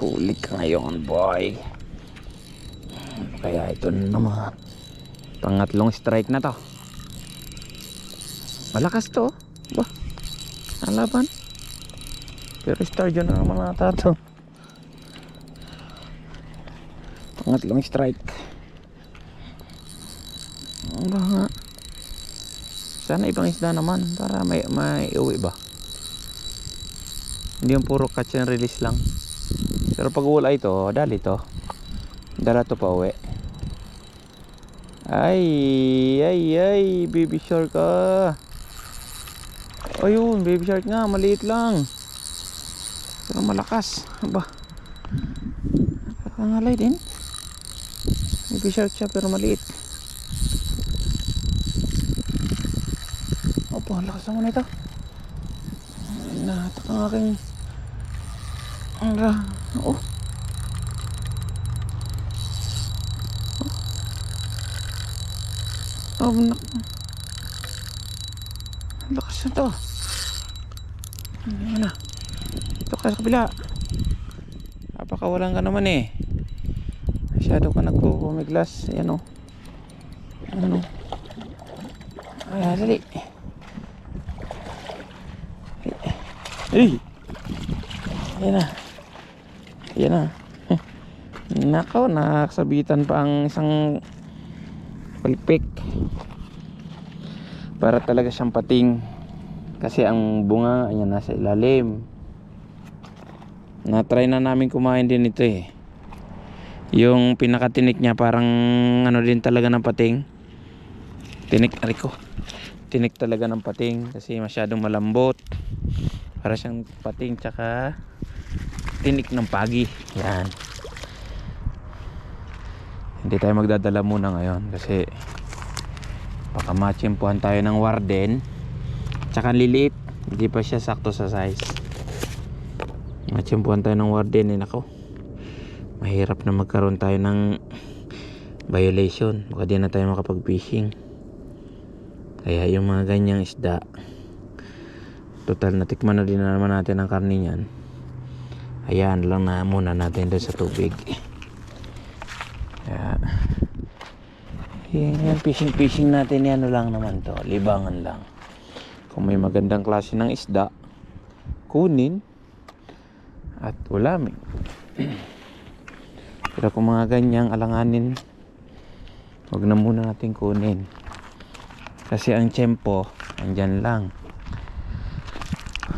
huli ka ngayon, boy. Kaya ito na naman, pangatlong strike na to. Malakas to, ba? Nalaban. Pero star dyan na naman nata to. Pangatlong strike. Ano nga? Sana ibang isda naman para may uwi ba. Hindi yung puro catch and release lang. Pero pag wala ito, dali to. Dala to pa uwi. Ay, baby shark ka. Ayun, baby shark nga, maliit lang. Pero malakas. Aba. Nakakangalay din. Baby shark siya pero maliit. Opo, lakas naman ito. Natak ang aking oh. Oh, lakas na to. Ano na? Ito ka sa kabila. Napakawalan ka naman eh. Masyado ka nagpupumiglas. Ayan o. Ano? Ay, dali. Ay! Ayan na. Ayan na. Nakaw, nakasabitan pa ang isang palpik. Para talaga siyang pating. Kasi ang bunga, ayan, nasa ilalim. Na-try na namin kumain din ito eh. Yung pinakatinik niya parang ano din talaga ng pating. Tinik talaga ng pating kasi masyadong malambot. Para siyang pating tsaka tinik ng pagi. Yan. Hindi tayo magdadala muna ngayon kasi baka matsimpuhan tayo ng warden. Tsaka liliit, hindi pa siya sakto sa size. Matsimpuhan tayo ng warden eh, nako. Mahirap na magkaroon tayo ng violation. Baka di na tayo makapag fishing. Kaya yung mga ganyang isda, total natikman na din na naman natin ang karne niyan. Hayaan lang na muna natin doon sa tubig. Kaya yan fishing natin, yan lang naman to, libangan lang. Kung may magandang klase ng isda, kunin at ulamin. Pero kung mga ganyang alanganin, huwag na muna natin kunin. Kasi ang tiyempo andyan lang.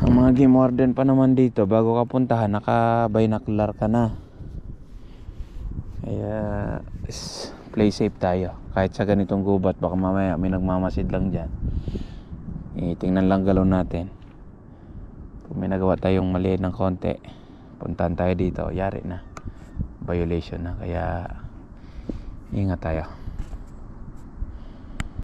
Ang mga game warden pa naman dito, bago ka puntahan, naka-binocular ka na. Kaya play safe tayo. Kahit sa ganitong gubat, baka mamaya may nagmamasid lang dyan. Tingnan lang galon natin. Kung may nagawa tayong mali ng konti, puntahan tayo dito, yari na, violation na. Kaya ingat tayo.